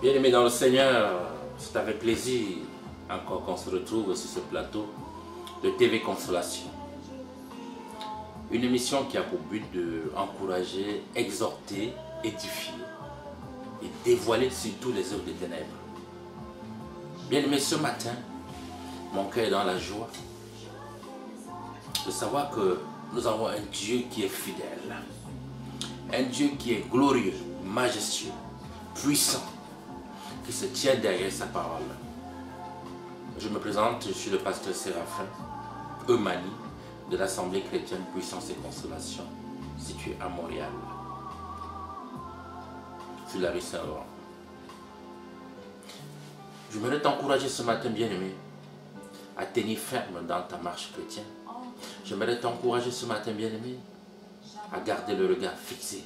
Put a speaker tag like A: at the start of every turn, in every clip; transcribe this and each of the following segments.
A: Bien-aimés dans le Seigneur, c'est avec plaisir encore qu'on se retrouve sur ce plateau de TV Consolation. Une émission qui a pour but d'encourager, exhorter, édifier et dévoiler surtout les œuvres des ténèbres. Bien-aimés, ce matin, mon cœur est dans la joie de savoir que nous avons un Dieu qui est fidèle, un Dieu qui est glorieux, majestueux, puissant, qui se tient derrière sa parole. Je me présente, je suis le pasteur Séraphin Eumani de l'Assemblée chrétienne Puissance et Consolation, située à Montréal, sur la rue Saint-Laurent. Je voudrais t'encourager ce matin, bien-aimé, à tenir ferme dans ta marche chrétienne. J'aimerais t'encourager ce matin, bien-aimé, à garder le regard fixé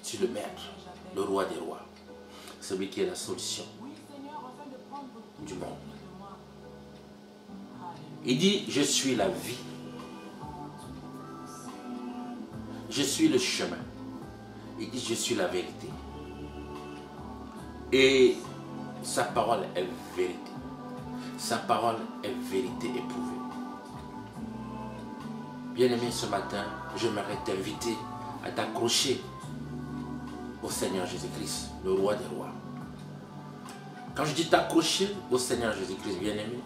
A: sur le Maître, le Roi des Rois, celui qui est la solution du monde. Il dit, je suis la vie, je suis le chemin. Il dit, je suis la vérité. Et sa parole est vérité. Sa parole est vérité éprouvée. Bien-aimé, ce matin, j'aimerais t'inviter à t'accrocher au Seigneur Jésus-Christ, le Roi des Rois. Quand je dis t'accrocher au Seigneur Jésus-Christ, bien-aimé,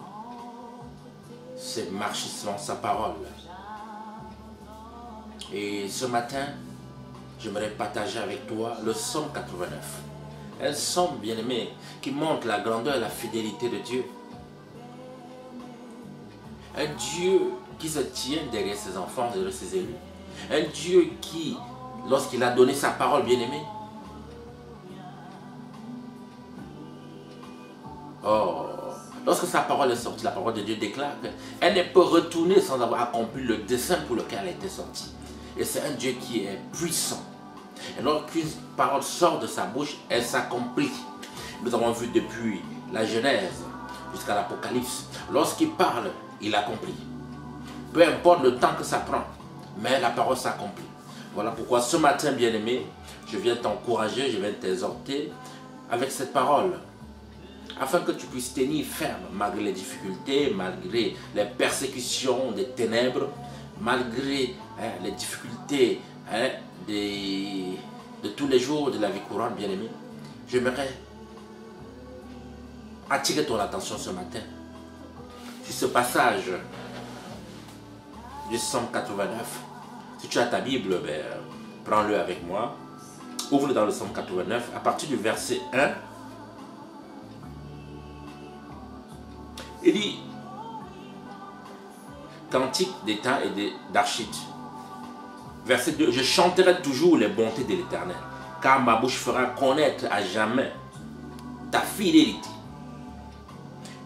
A: c'est marcher selon sa parole. Et ce matin, j'aimerais partager avec toi le psaume 89. Un psaume, bien-aimé, qui montre la grandeur et la fidélité de Dieu. Un Dieu qui se tient derrière ses enfants et ses élus. Un Dieu qui, lorsqu'il a donné sa parole, bien-aimé, lorsque sa parole est sortie, la parole de Dieu déclare qu'elle ne peut retourner sans avoir accompli le dessein pour lequel elle était sortie. Et c'est un Dieu qui est puissant. Et lorsqu'une parole sort de sa bouche, elle s'accomplit. Nous avons vu depuis la Genèse jusqu'à l'Apocalypse. Lorsqu'il parle, il accomplit. Peu importe le temps que ça prend, mais la parole s'accomplit. Voilà pourquoi ce matin, bien-aimé, je viens t'encourager, je viens t'exhorter avec cette parole, afin que tu puisses tenir ferme malgré les difficultés, malgré les persécutions des ténèbres, malgré les difficultés de tous les jours de la vie courante, bien-aimé. J'aimerais attirer ton attention ce matin sur ce passage du psaume 89. Si tu as ta Bible, prends-le avec moi. Ouvre-le dans le psaume 89, à partir du verset 1. Il dit, cantique d'état et d'archite. Verset 2, je chanterai toujours les bontés de l'Éternel, car ma bouche fera connaître à jamais ta fidélité.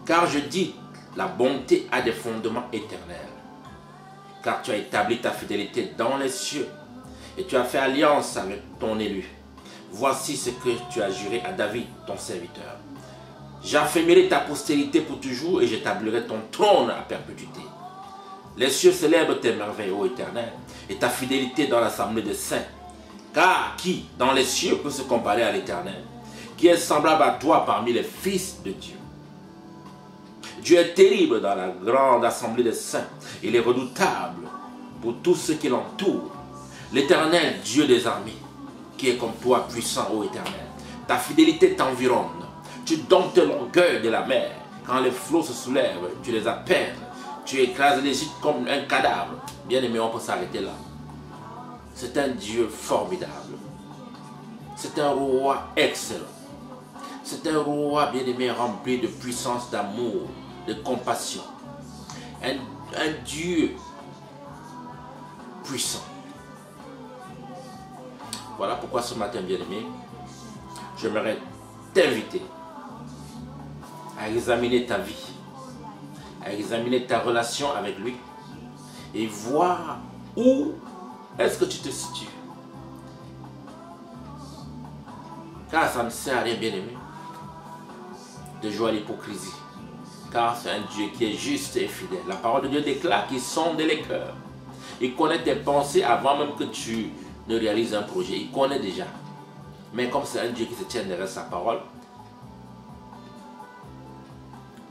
A: Car je dis, la bonté a des fondements éternels. Car tu as établi ta fidélité dans les cieux, et tu as fait alliance avec ton élu. Voici ce que tu as juré à David, ton serviteur. J'affermirai ta postérité pour toujours, et j'établirai ton trône à perpétuité. Les cieux célèbrent tes merveilles, ô Éternel, et ta fidélité dans l'assemblée des saints. Car qui, dans les cieux, peut se comparer à l'Éternel, qui est semblable à toi parmi les fils de Dieu? Dieu est terrible dans la grande assemblée des saints. Il est redoutable pour tous ceux qui l'entourent. L'Éternel, Dieu des armées, qui est comme toi, puissant, ô Éternel. Ta fidélité t'environne. Tu domptes l'orgueil de la mer. Quand les flots se soulèvent, tu les aperds. Tu écrases l'Égypte comme un cadavre. Bien aimé, on peut s'arrêter là. C'est un Dieu formidable. C'est un roi excellent. C'est un roi bien-aimé rempli de puissance, d'amour, de compassion. Un Dieu puissant. Voilà pourquoi ce matin, bien-aimé, j'aimerais t'inviter à examiner ta vie, à examiner ta relation avec lui et voir où est-ce que tu te situes. Car ça ne sert à rien, bien-aimé, de jouer à l'hypocrisie. Car c'est un Dieu qui est juste et fidèle. La parole de Dieu déclare qu'il sonde les cœurs. Il connaît tes pensées avant même que tu ne réalises un projet. Il connaît déjà. Mais comme c'est un Dieu qui se tient derrière sa parole,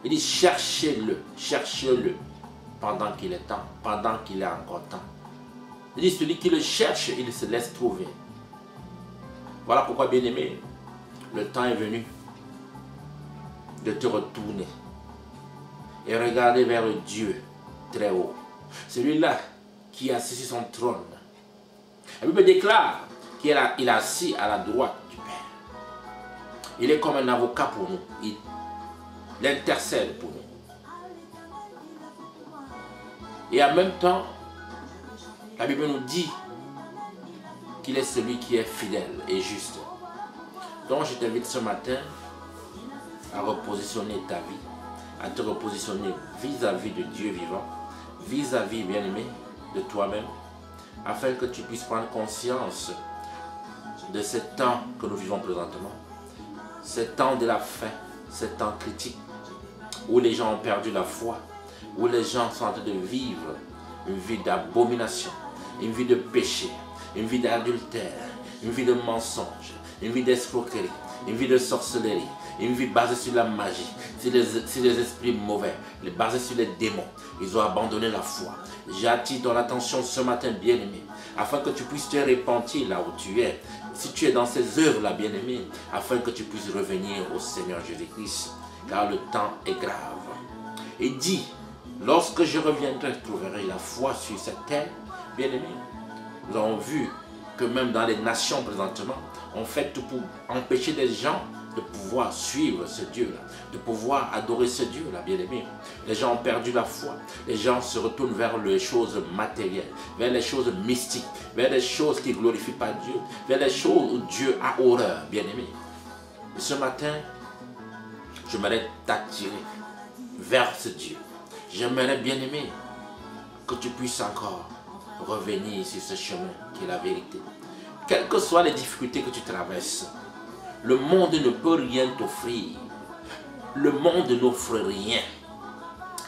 A: Il dit cherchez-le, cherchez-le pendant qu'il est temps, pendant qu'il est encore temps. Il dit celui qui le cherche, il se laisse trouver. Voilà pourquoi, bien-aimé, le temps est venu de te retourner et regarder vers Dieu très haut. Celui-là qui est assis sur son trône. La Bible déclare qu'il est assis à la droite du Père. Il est comme un avocat pour nous. Il intercède pour nous. Et en même temps, la Bible nous dit qu'il est celui qui est fidèle et juste. Donc je t'invite ce matin à repositionner ta vie, à te repositionner vis-à-vis de Dieu vivant, vis-à-vis, bien-aimé, de toi-même, afin que tu puisses prendre conscience de ce temps que nous vivons présentement, ce temps de la fin, ce temps critique, où les gens ont perdu la foi, où les gens sont en train de vivre une vie d'abomination, une vie de péché, une vie d'adultère, une vie de mensonge, une vie d'escroquerie, une vie de sorcellerie, une vie basée sur la magie, sur les esprits mauvais, basée sur les démons. Ils ont abandonné la foi. J'attire ton attention ce matin, bien-aimé, afin que tu puisses te repentir là où tu es. Si tu es dans ces œuvres-là, bien-aimé, afin que tu puisses revenir au Seigneur Jésus-Christ, car le temps est grave. Et dis, lorsque je reviendrai, je trouverai la foi sur cette terre, bien-aimé. Nous avons vu que même dans les nations présentement, on fait tout pour empêcher des gens de pouvoir suivre ce Dieu-là, de pouvoir adorer ce Dieu-là, bien-aimé. Les gens ont perdu la foi. Les gens se retournent vers les choses matérielles, vers les choses mystiques, vers les choses qui ne glorifient pas Dieu, vers les choses où Dieu a horreur, bien-aimé. Ce matin, j'aimerais t'attirer vers ce Dieu. J'aimerais, bien-aimé, que tu puisses encore revenir sur ce chemin qui est la vérité. Quelles que soient les difficultés que tu traverses, le monde ne peut rien t'offrir. Le monde n'offre rien.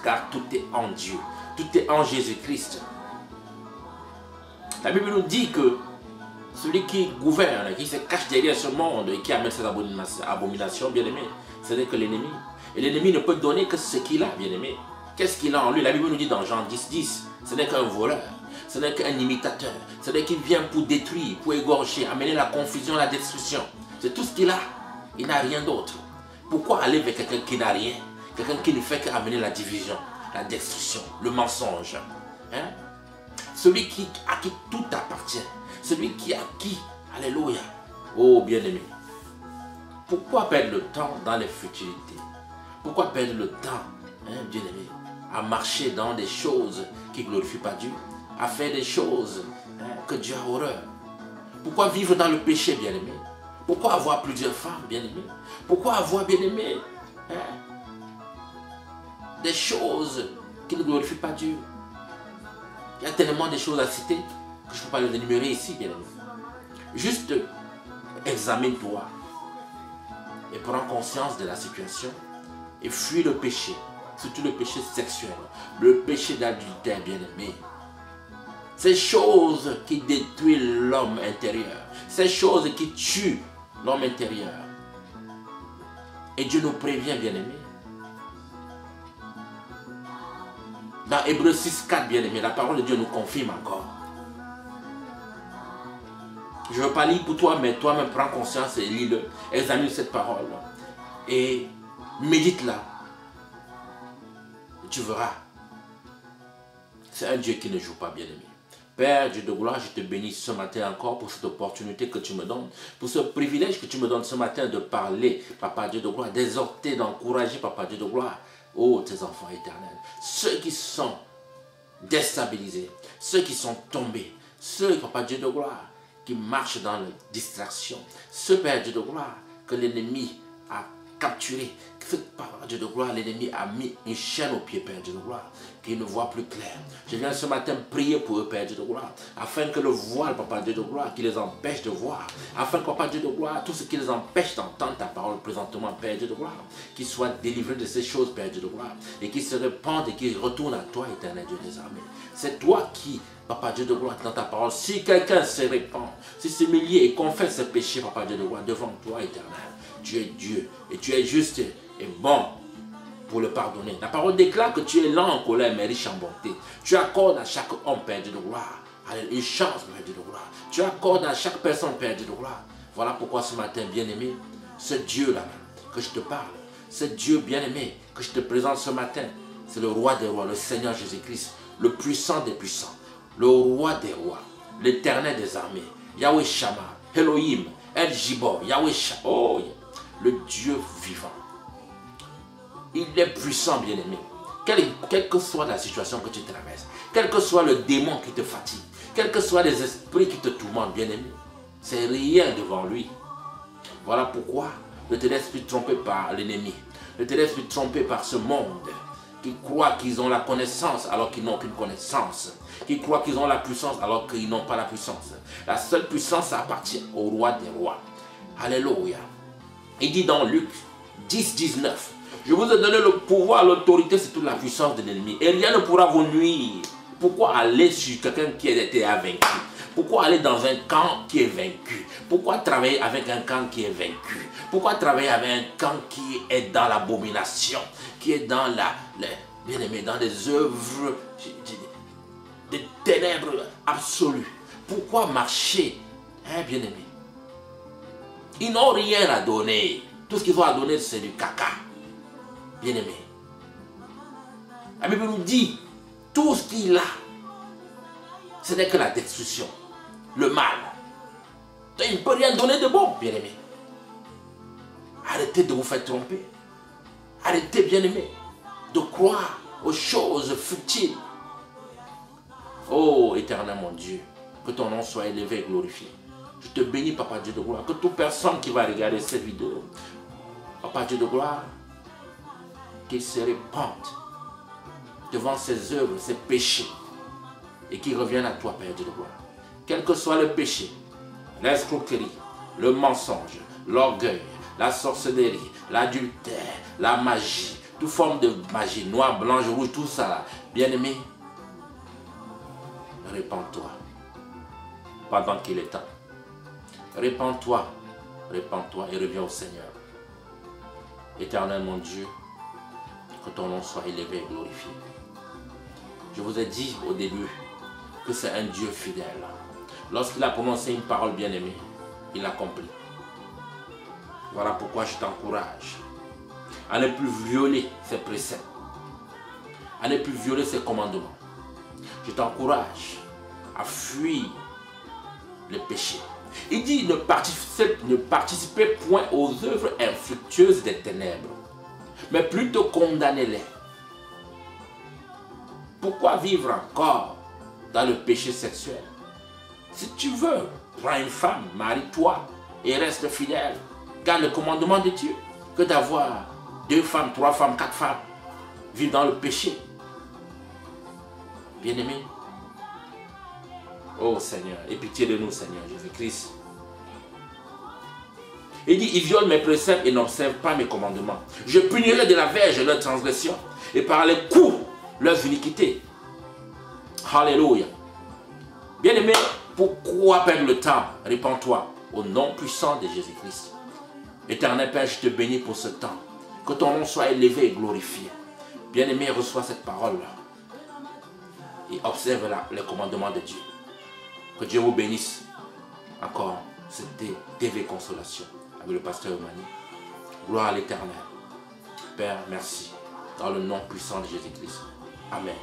A: Car tout est en Dieu. Tout est en Jésus-Christ. La Bible nous dit que celui qui gouverne, qui se cache derrière ce monde et qui amène ces abominations, bien-aimé, ce n'est que l'ennemi. Et l'ennemi ne peut donner que ce qu'il a, bien-aimé. Qu'est-ce qu'il a en lui? La Bible nous dit dans Jean 10, ce n'est qu'un voleur. Ce n'est qu'un imitateur. Ce n'est qu'il vient pour détruire, pour égorger, amener la confusion, la destruction. C'est tout ce qu'il a. Il n'a rien d'autre. Pourquoi aller vers quelqu'un qui n'a rien? Quelqu'un qui ne fait qu'amener la division, la destruction, le mensonge. Hein? Celui à qui tout appartient. Celui à qui, alléluia, oh bien-aimé. Pourquoi perdre le temps dans les futilités? Pourquoi perdre le temps, hein, bien-aimé, à marcher dans des choses qui ne glorifient pas Dieu? À faire des choses, hein, que Dieu a horreur? Pourquoi vivre dans le péché, bien-aimé? Pourquoi avoir plusieurs femmes, bien-aimé? Pourquoi avoir, bien-aimé, hein, des choses qui ne glorifient pas Dieu? Il y a tellement de choses à citer que je ne peux pas les énumérer ici, bien-aimé. Juste examine-toi et prends conscience de la situation et fuis le péché, surtout le péché sexuel, le péché d'adultère, bien-aimé. Ces choses qui détruisent l'homme intérieur, ces choses qui tuent l'homme intérieur. Et Dieu nous prévient, bien-aimé. Dans Hébreux 6,4, bien-aimé, la parole de Dieu nous confirme encore. Je ne veux pas lire pour toi, mais toi-même prends conscience et lis-le. Examine cette parole et médite-la. Tu verras. C'est un Dieu qui ne joue pas, bien-aimé. Père, Dieu de gloire, je te bénis ce matin encore pour cette opportunité que tu me donnes, pour ce privilège que tu me donnes ce matin de parler, Papa Dieu de gloire, d'exhorter, d'encourager, Papa Dieu de gloire, oh tes enfants éternels, ceux qui sont déstabilisés, ceux qui sont tombés, ceux, Papa Dieu de gloire, qui marchent dans la distraction, ceux, Père Dieu de gloire, que l'ennemi a capturé, que Papa Dieu de gloire, l'ennemi a mis une chaîne au pied, Père Dieu de gloire, qu'ils ne voient plus clair. Je viens ce matin prier pour eux, Père Dieu de gloire, afin que le voile, Papa Dieu de gloire, qui les empêche de voir, afin que, Papa Dieu de gloire, tout ce qui les empêche d'entendre ta parole présentement, Père Dieu de gloire, qu'ils soient délivrés de ces choses, Père Dieu de gloire, et qu'ils se répandent et qu'ils retournent à toi, éternel Dieu des armées. C'est toi qui, Papa Dieu de gloire, dans ta parole, si quelqu'un se répand, si s'humilie et confesse ses péchés, Papa Dieu de gloire, devant toi, éternel, tu es Dieu, et tu es juste et bon pour le pardonner. La parole déclare que tu es lent en colère, mais riche en bonté. Tu accordes à chaque homme perdu de gloire une chance perdue de gloire. Tu accordes à chaque personne perdue de gloire. Voilà pourquoi ce matin, bien-aimé, ce Dieu-là que je te parle, ce Dieu bien-aimé que je te présente ce matin, c'est le roi des rois, le Seigneur Jésus-Christ, le puissant des puissants, le roi des rois, l'éternel des armées, Yahweh Shammah, Elohim, El Gibor, Yahweh Shammah, oh, le Dieu vivant. Il est puissant, bien-aimé. Quelle que soit la situation que tu traverses, quel que soit le démon qui te fatigue, quels que soient les esprits qui te tourmentent, bien-aimé, c'est rien devant lui. Voilà pourquoi ne te laisse plus tromper par l'ennemi, ne te laisse plus tromper par ce monde qui croit qu'ils ont la connaissance alors qu'ils n'ont aucune connaissance, qui croient qu'ils ont la puissance alors qu'ils n'ont pas la puissance. La seule puissance appartient au roi des rois. Alléluia. Il dit dans Luc 10, 19, je vous ai donné le pouvoir, l'autorité sur toute la puissance de l'ennemi et rien ne pourra vous nuire. Pourquoi aller sur quelqu'un qui a été vaincu? Pourquoi aller dans un camp qui est vaincu? Pourquoi travailler avec un camp qui est vaincu? Pourquoi travailler avec un camp qui est dans l'abomination, qui est dans bien-aimé, dans les œuvres des ténèbres absolues? Pourquoi marcher, hein, bien-aimé? Ils n'ont rien à donner. Tout ce qu'ils ont à donner, c'est du caca. Bien-aimé. La Bible nous dit, tout ce qu'il a, ce n'est que la destruction, le mal. Donc, il ne peut rien donner de bon, bien-aimé. Arrêtez de vous faire tromper. Arrêtez, bien-aimé, de croire aux choses futiles. Oh, éternel mon Dieu, que ton nom soit élevé et glorifié. Je te bénis, Papa Dieu de gloire, que toute personne qui va regarder cette vidéo, Papa Dieu de gloire, qu'il se répande devant ses œuvres, ses péchés, et qu'il revienne à toi, Père Dieu de gloire. Quel que soit le péché, l'escroquerie, le mensonge, l'orgueil, la sorcellerie, l'adultère, la magie, toute forme de magie, noire, blanche, rouge, tout ça, bien-aimé, répands-toi pendant qu'il est temps. Répands-toi et reviens au Seigneur. Éternel mon Dieu, que ton nom soit élevé et glorifié. Je vous ai dit au début que c'est un Dieu fidèle. Lorsqu'il a prononcé une parole bien-aimée, il l'accomplit. Voilà pourquoi je t'encourage à ne plus violer ses préceptes, à ne plus violer ses commandements. Je t'encourage à fuir le péché. Il dit ne participez point aux œuvres infructueuses des ténèbres, mais plutôt condamnez-les. Pourquoi vivre encore dans le péché sexuel? Si tu veux, prends une femme, marie-toi et reste fidèle. Garde le commandement de Dieu que d'avoir 2 femmes, 3 femmes, 4 femmes. Vivre dans le péché. Bien-aimé. Oh Seigneur, aie pitié de nous, Seigneur Jésus-Christ. Il dit, ils violent mes préceptes et n'observent pas mes commandements. Je punirai de la verge leurs transgressions et par les coups leurs iniquités. Alléluia. Bien-aimé, pourquoi perdre le temps? Répands-toi au nom puissant de Jésus-Christ. Éternel Père, je te bénis pour ce temps. Que ton nom soit élevé et glorifié. Bien-aimé, reçois cette parole-là et observe les commandements de Dieu. Que Dieu vous bénisse. Encore, c'était TV Consolation avec le pasteur Emmanuel. Gloire à l'Éternel. Père, merci. Dans le nom puissant de Jésus-Christ. Amen.